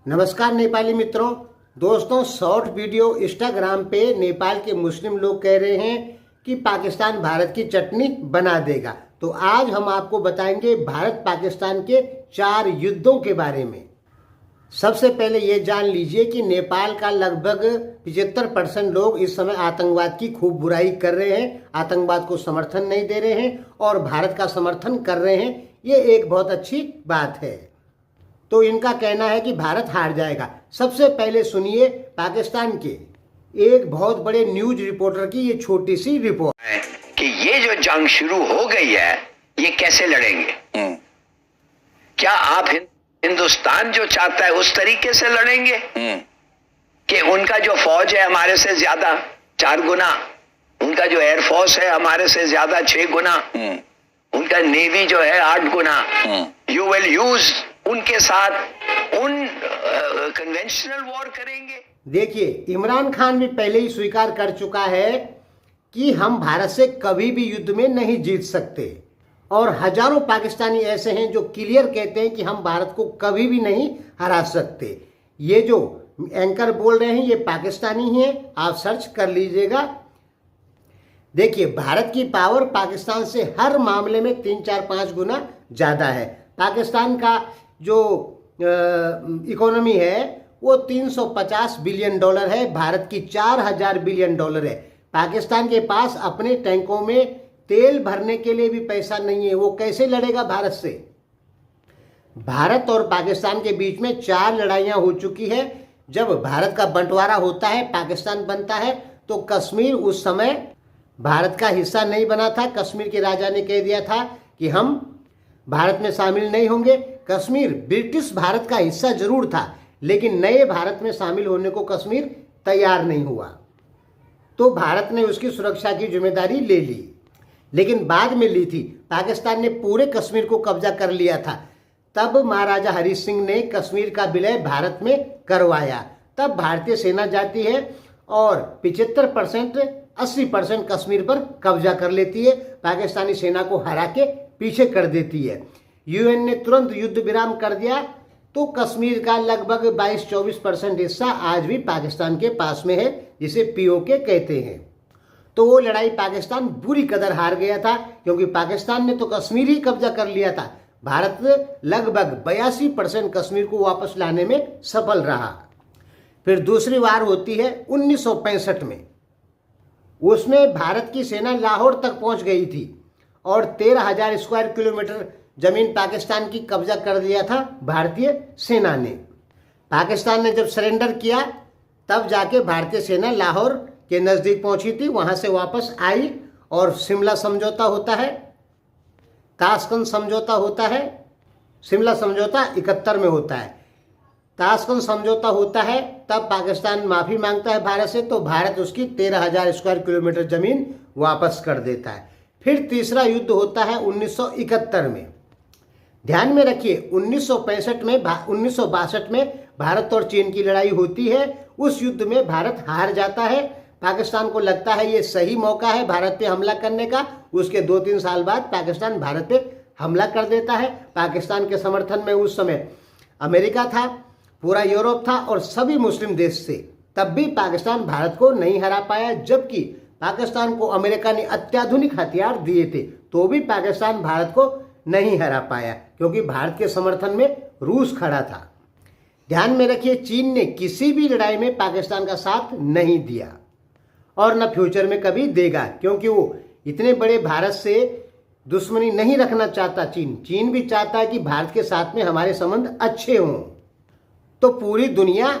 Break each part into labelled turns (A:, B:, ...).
A: नमस्कार नेपाली मित्रों। दोस्तों, शॉर्ट वीडियो इंस्टाग्राम पे नेपाल के मुस्लिम लोग कह रहे हैं कि पाकिस्तान भारत की चटनी बना देगा। तो आज हम आपको बताएंगे भारत पाकिस्तान के 4 युद्धों के बारे में। सबसे पहले ये जान लीजिए कि नेपाल का लगभग 75% लोग इस समय आतंकवाद की खूब बुराई कर रहे हैं, आतंकवाद को समर्थन नहीं दे रहे हैं और भारत का समर्थन कर रहे हैं। ये एक बहुत अच्छी बात है। तो इनका कहना है कि भारत हार जाएगा। सबसे पहले सुनिए पाकिस्तान के एक बहुत बड़े न्यूज रिपोर्टर की ये छोटी सी रिपोर्ट
B: कि ये जो जंग शुरू हो गई है ये कैसे लड़ेंगे। क्या आप हिंदुस्तान जो चाहता है उस तरीके से लड़ेंगे कि उनका जो फौज है हमारे से ज्यादा 4 गुना, उनका जो एयरफोर्स है हमारे से ज्यादा 6 गुना, उनका नेवी जो है 8 गुना, यू विल यूज उनके साथ कन्वेंशनल वॉर करेंगे।
A: देखिए, इमरान खान भी पहले ही स्वीकार कर चुका है कि हम भारत से कभी भी युद्ध में नहीं जीत सकते और हजारों पाकिस्तानी ऐसे हैं जो क्लियर कहते हैं कि हम भारत को कभी भी नहीं हरा सकते। ये जो एंकर बोल रहे हैं ये पाकिस्तानी ही हैं, आप सर्च कर लीजिएगा। देखिए, भारत की पावर पाकिस्तान से हर मामले में 3, 4, 5 गुना ज़्यादा है। पाकिस्तान का जो इकोनॉमी है वो 350 बिलियन डॉलर है, भारत की 4000 बिलियन डॉलर है। पाकिस्तान के पास अपने टैंकों में तेल भरने के लिए भी पैसा नहीं है, वो कैसे लड़ेगा भारत से। भारत और पाकिस्तान के बीच में 4 लड़ाइयां हो चुकी है। जब भारत का बंटवारा होता है, पाकिस्तान बनता है, तो कश्मीर उस समय भारत का हिस्सा नहीं बना था। कश्मीर के राजा ने कह दिया था कि हम भारत में शामिल नहीं होंगे। कश्मीर ब्रिटिश भारत का हिस्सा जरूर था, लेकिन नए भारत में शामिल होने को कश्मीर तैयार नहीं हुआ, तो भारत ने उसकी सुरक्षा की जिम्मेदारी ले ली, लेकिन बाद में ली थी। पाकिस्तान ने पूरे कश्मीर को कब्जा कर लिया था। तब महाराजा हरि सिंह ने कश्मीर का विलय भारत में करवाया। तब भारतीय सेना जाती है और 75% 80% कश्मीर पर कब्जा कर लेती है, पाकिस्तानी सेना को हरा के पीछे कर देती है। यूएन ने तुरंत युद्ध विराम कर दिया, तो कश्मीर का लगभग 22-24% हिस्सा आज भी पाकिस्तान के पास में है, जिसे पीओके कहते हैं। तो वो लड़ाई पाकिस्तान बुरी कदर हार गया था, क्योंकि पाकिस्तान ने तो कश्मीर ही कब्जा कर लिया था। भारत लगभग 82% कश्मीर को वापस लाने में सफल रहा। फिर दूसरी वार होती है 1965 में। उसमें भारत की सेना लाहौर तक पहुंच गई थी और 13,000 स्क्वायर किलोमीटर जमीन पाकिस्तान की कब्जा कर दिया था भारतीय सेना ने। पाकिस्तान ने जब सरेंडर किया तब जाके भारतीय सेना लाहौर के नज़दीक पहुंची थी, वहां से वापस आई और शिमला समझौता होता है, ताशकंद समझौता होता है। शिमला समझौता 71 में होता है, ताशकंद समझौता होता है। तब पाकिस्तान माफ़ी मांगता है भारत से, तो भारत उसकी 13,000 स्क्वायर किलोमीटर ज़मीन वापस कर देता है। फिर तीसरा युद्ध होता है 1971 में। ध्यान में रखिए, 1962 में भारत और चीन की लड़ाई होती है। उस युद्ध में भारत हार जाता है। पाकिस्तान को लगता है ये सही मौका है भारत पे हमला करने का। उसके 2-3 साल बाद पाकिस्तान भारत पे हमला कर देता है। पाकिस्तान के समर्थन में उस समय अमेरिका था, पूरा यूरोप था और सभी मुस्लिम देश थे। तब भी पाकिस्तान भारत को नहीं हरा पाया, जबकि पाकिस्तान को अमेरिका ने अत्याधुनिक हथियार दिए थे, तो भी पाकिस्तान भारत को नहीं हरा पाया, क्योंकि भारत के समर्थन में रूस खड़ा था। ध्यान में रखिए, चीन ने किसी भी लड़ाई में पाकिस्तान का साथ नहीं दिया और न फ्यूचर में कभी देगा, क्योंकि वो इतने बड़े भारत से दुश्मनी नहीं रखना चाहता। चीन भी चाहता है कि भारत के साथ में हमारे संबंध अच्छे हों। तो पूरी दुनिया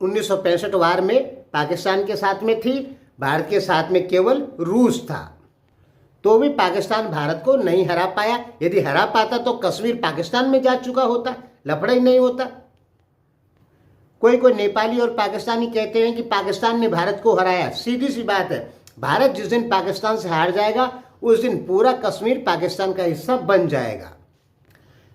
A: 1965 वार में पाकिस्तान के साथ में थी, भारत के साथ में केवल रूस था, तो भी पाकिस्तान भारत को नहीं हरा पाया। यदि हरा पाता तो कश्मीर पाकिस्तान में जा चुका होता, लफड़ा ही नहीं होता। कोई नेपाली और पाकिस्तानी कहते हैं कि पाकिस्तान ने भारत को हराया। सीधी सी बात है, भारत जिस दिन पाकिस्तान से हार जाएगा उस दिन पूरा कश्मीर पाकिस्तान का हिस्सा बन जाएगा।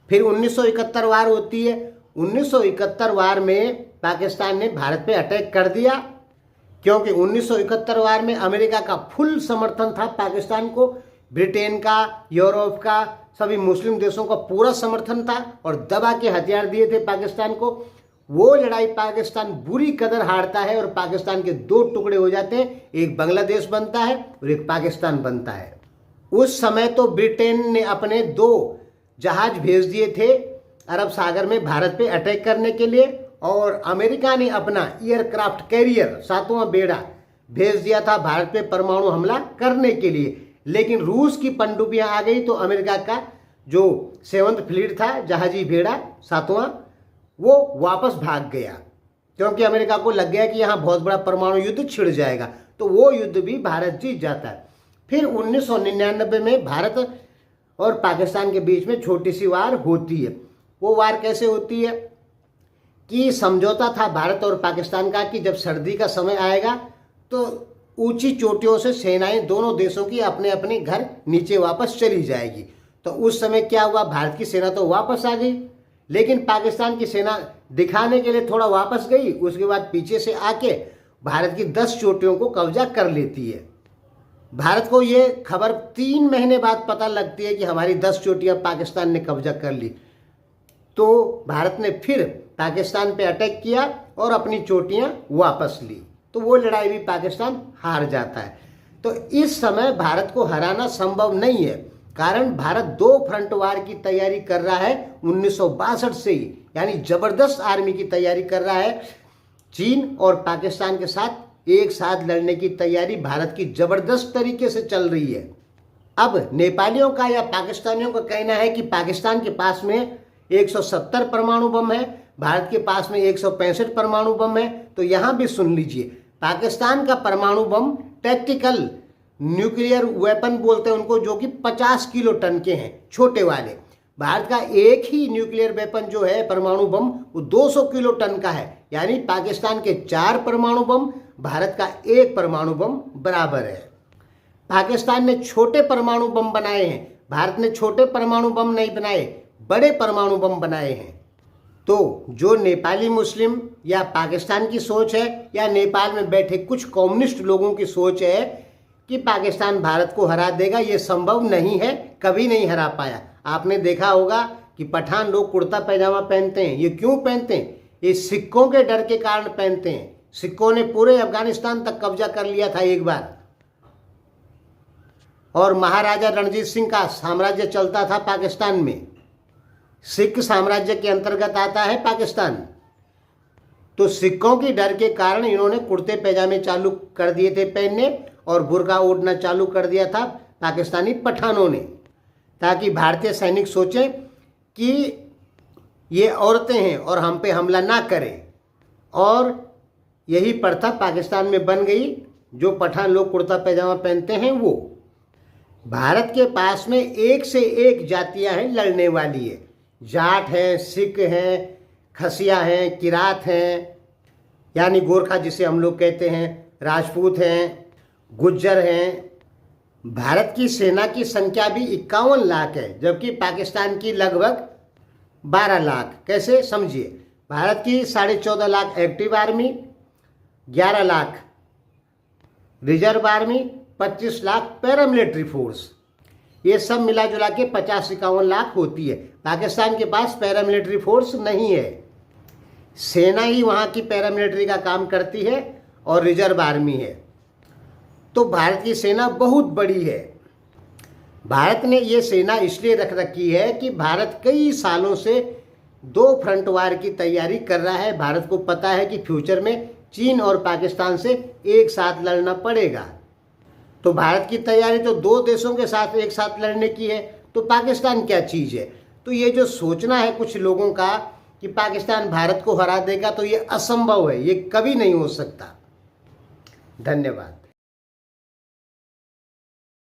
A: फिर 1971 वार होती है। 1971 वार में पाकिस्तान ने भारत पे अटैक कर दिया, क्योंकि 1971 वार में अमेरिका का फुल समर्थन था पाकिस्तान को, ब्रिटेन का, यूरोप का, सभी मुस्लिम देशों का पूरा समर्थन था और दबा के हथियार दिए थे पाकिस्तान को। वो लड़ाई पाकिस्तान बुरी कदर हारता है और पाकिस्तान के दो टुकड़े हो जाते हैं, एक बांग्लादेश बनता है और एक पाकिस्तान बनता है। उस समय तो ब्रिटेन ने अपने 2 जहाज भेज दिए थे अरब सागर में भारत पे अटैक करने के लिए, और अमेरिका ने अपना एयरक्राफ्ट कैरियर 7वां बेड़ा भेज दिया था भारत पे परमाणु हमला करने के लिए। लेकिन रूस की पनडुब्बियां आ गई तो अमेरिका का जो 7th फ्लीट था, जहाजी बेड़ा 7वां, वो वापस भाग गया, क्योंकि अमेरिका को लग गया कि यहाँ बहुत बड़ा परमाणु युद्ध छिड़ जाएगा। तो वो युद्ध भी भारत जीत जाता है। फिर 1999 में भारत और पाकिस्तान के बीच में छोटी सी वार होती है। वो वार कैसे होती है कि समझौता था भारत और पाकिस्तान का कि जब सर्दी का समय आएगा तो ऊंची चोटियों से सेनाएं दोनों देशों की अपने अपने घर नीचे वापस चली जाएगी। तो उस समय क्या हुआ, भारत की सेना तो वापस आ गई, लेकिन पाकिस्तान की सेना दिखाने के लिए थोड़ा वापस गई, उसके बाद पीछे से आके भारत की 10 चोटियों को कब्जा कर लेती है। भारत को ये खबर 3 महीने बाद पता लगती है कि हमारी 10 चोटियां पाकिस्तान ने कब्जा कर ली। तो भारत ने फिर पाकिस्तान पे अटैक किया और अपनी चोटियां वापस ली। तो वो लड़ाई भी पाकिस्तान हार जाता है। तो इस समय भारत को हराना संभव नहीं है, कारण भारत 2 फ्रंट वार की तैयारी कर रहा है 1962 से ही, यानी जबरदस्त आर्मी की तैयारी कर रहा है। चीन और पाकिस्तान के साथ एक साथ लड़ने की तैयारी भारत की जबरदस्त तरीके से चल रही है। अब नेपालियों का या पाकिस्तानियों का कहना है कि पाकिस्तान के पास में 170 परमाणु बम है, भारत के पास में 165 परमाणु बम है। तो यहां भी सुन लीजिए, पाकिस्तान का परमाणु बम टैक्टिकल न्यूक्लियर वेपन बोलते हैं उनको, जो कि 50 किलो टन के हैं, छोटे वाले। भारत का एक ही न्यूक्लियर वेपन जो है परमाणु बम, वो 200 किलो टन का है, यानी पाकिस्तान के 4 परमाणु बम भारत का 1 परमाणु बम बराबर है। पाकिस्तान ने छोटे परमाणु बम बनाए हैं, भारत ने छोटे परमाणु बम नहीं बनाए, बड़े परमाणु बम बनाए हैं। तो जो नेपाली मुस्लिम या पाकिस्तान की सोच है या नेपाल में बैठे कुछ कम्युनिस्ट लोगों की सोच है कि पाकिस्तान भारत को हरा देगा, ये संभव नहीं है, कभी नहीं हरा पाया। आपने देखा होगा कि पठान लोग कुर्ता पैजामा पहनते हैं। ये क्यों पहनते हैं? ये सिक्कों के डर के कारण पहनते हैं। सिक्कों ने पूरे अफगानिस्तान तक कब्जा कर लिया था एक बार, और महाराजा रणजीत सिंह का साम्राज्य चलता था पाकिस्तान में। सिख साम्राज्य के अंतर्गत आता है पाकिस्तान। तो सिक्कों की डर के कारण इन्होंने कुर्ते पैजामे चालू कर दिए थे पहनने, और बुर्का ओढ़ना चालू कर दिया था पाकिस्तानी पठानों ने, ताकि भारतीय सैनिक सोचें कि ये औरतें हैं और हम पे हमला ना करें। और यही प्रथा पाकिस्तान में बन गई, जो पठान लोग कुर्ता पैजामा पहनते हैं वो। भारत के पास में एक से एक जातियां हैं लड़ने वाली है। जाट हैं, सिख हैं, खसिया हैं, किरात हैं, यानी गोरखा जिसे हम लोग कहते हैं, राजपूत हैं, गुज्जर हैं। भारत की सेना की संख्या भी 51 लाख है, जबकि पाकिस्तान की लगभग 12 लाख। कैसे समझिए, भारत की 14.5 lakh active army, 11 lakh reserve army, 25 lakh paramilitary force, ये सब मिला जुला के 50-51 लाख होती है। पाकिस्तान के पास पैरामिलिट्री फोर्स नहीं है, सेना ही वहाँ की पैरामिलिट्री का काम करती है और रिजर्व आर्मी है। तो भारत की सेना बहुत बड़ी है। भारत ने ये सेना इसलिए रख रखी है कि भारत कई सालों से 2 फ्रंट वार की तैयारी कर रहा है। भारत को पता है कि फ्यूचर में चीन और पाकिस्तान से एक साथ लड़ना पड़ेगा। तो भारत की तैयारी तो 2 देशों के साथ एक साथ लड़ने की है, तो पाकिस्तान क्या चीज़ है? तो ये जो सोचना है कुछ लोगों का कि पाकिस्तान भारत को हरा देगा, तो ये असंभव है, ये कभी नहीं हो सकता। धन्यवाद।